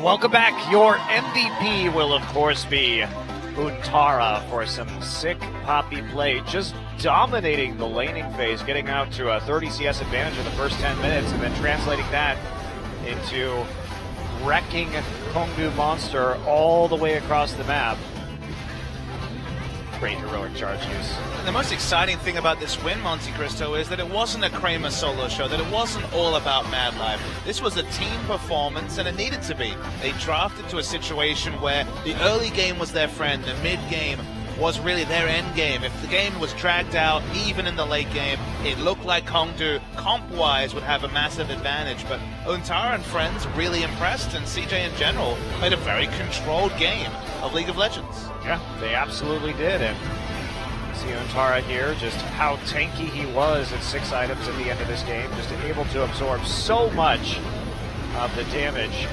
Welcome back. Your MVP will, of course, be Untara for some sick Poppy play. Just dominating the laning phase, getting out to a 30 CS advantage in the first 10 minutes, and then translating that into wrecking Kongdoo Monster all the way across the map. Great heroic charge use. The most exciting thing about this win, Monte Cristo, is that it wasn't a Kramer solo show, that it wasn't all about Mad Life. This was a team performance, and it needed to be. They drafted to a situation where the early game was their friend, the mid game was really their end game. If the game was dragged out, even in the late game, it looked like Kongdoo, comp-wise, would have a massive advantage. But Untara and friends really impressed, and CJ in general played a very controlled game of League of Legends. Yeah, they absolutely did. And see Untara here, just how tanky he was at 6 items at the end of this game, just able to absorb so much of the damage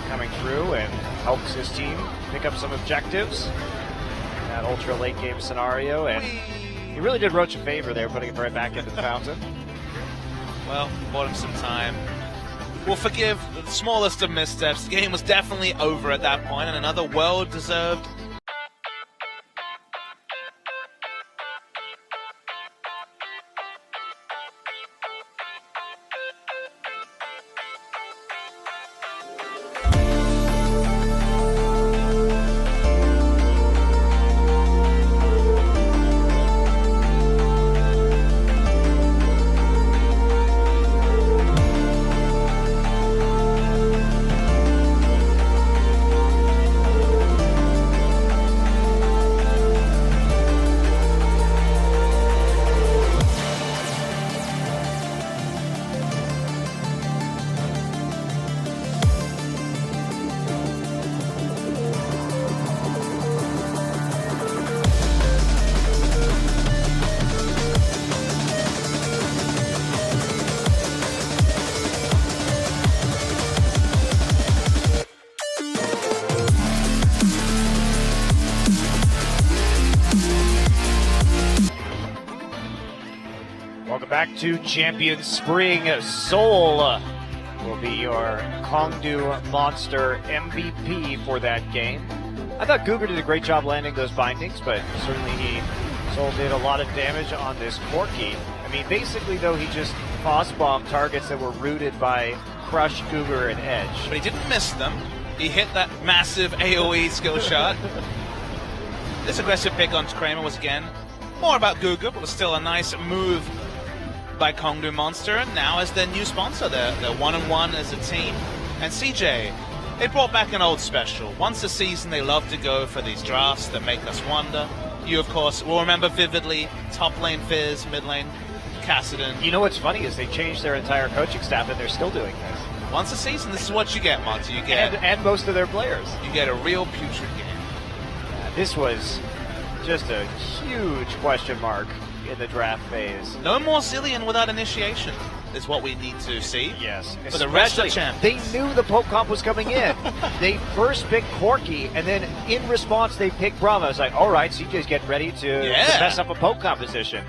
coming through and helps his team pick up some objectives. That ultra late game scenario, and he really did Roach a favor there, putting him right back into the fountain. Well, bought him some time. We'll forgive the smallest of missteps. The game was definitely over at that point, and another well-deserved Welcome back to Champion Spring. Soul will be your Kongdoo Monster MVP for that game. I thought Cougar did a great job landing those bindings, but certainly Soul did a lot of damage on this Corki. I mean, basically, though, he just bombed targets that were rooted by Crush, Cougar, and Edge. But he didn't miss them. He hit that massive AoE skill shot. This aggressive pick on Kramer was, again, more about Cougar, but was still a nice move by Kongdoo Monster, and now as their new sponsor. They're 1-1 as a team. And CJ, they brought back an old special. Once a season, they love to go for these drafts that make us wonder. You, of course, will remember vividly top lane Fizz, mid lane Kassadin. You know what's funny is they changed their entire coaching staff, and they're still doing this. Once a season, this is what you get, Monty. You get and most of their players. You get a real putrid game. This was just a huge question mark in the draft phase. No more Zillion without initiation is what we need to see. Yes. For the rest of the champions. They knew the Pope comp was coming in. They first picked Corki, and then in response they picked Brahma. It's like, all right, CJ's getting ready to mess up a Pope composition.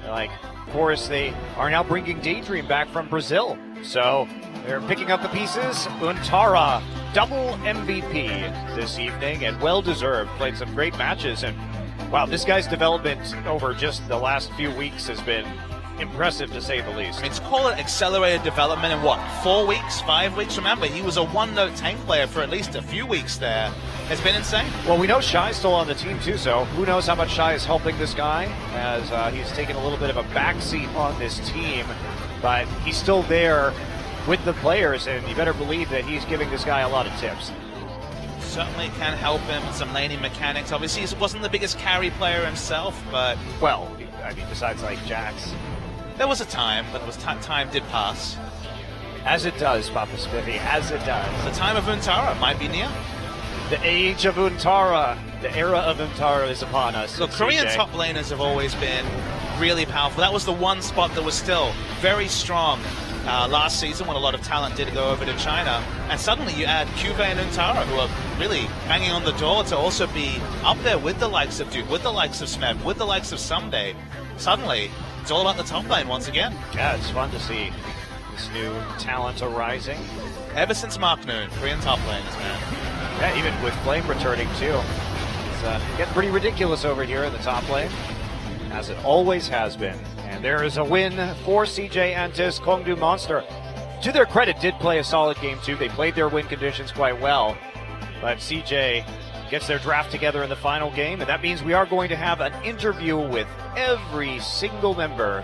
Like, of course, they are now bringing Daydream back from Brazil. So they're picking up the pieces. Untara, double MVP this evening, and well-deserved. Played some great matches, and wow, this guy's development over just the last few weeks has been impressive, to say the least. I mean, to call it accelerated development in what, 4 weeks, 5 weeks? Remember, he was a one-note tank player for at least a few weeks there. It's been insane. Well, we know Shy's still on the team too, so who knows how much Shy is helping this guy, as he's taken a little bit of a backseat on this team, but he's still there with the players, and you better believe that he's giving this guy a lot of tips. Certainly can help him with some laning mechanics. Obviously, he wasn't the biggest carry player himself, but... Well, I mean, besides, like, Jax. There was a time, but it was time did pass. As it does, Papa Spiffy, as it does. The time of Untara might be near. The age of Untara, the era of Untara is upon us. Look, Korean top laners have always been really powerful. That was the one spot that was still very strong last season when a lot of talent did go over to China. And suddenly you add Cuvée and Untara, who are really banging on the door to also be up there with the likes of Duke, with the likes of Smed, with the likes of Someday. Suddenly, it's all about the top lane once again. Yeah, it's fun to see. this new talent arising. Ever since Mark Noon, Korean top laners, man. Yeah, even with Flame returning too. It's getting pretty ridiculous over here in the top lane, as it always has been. And there is a win for CJ Entus. Kongdoo Monster, to their credit, did play a solid game too. They played their win conditions quite well. But CJ gets their draft together in the final game, and that means we are going to have an interview with every single member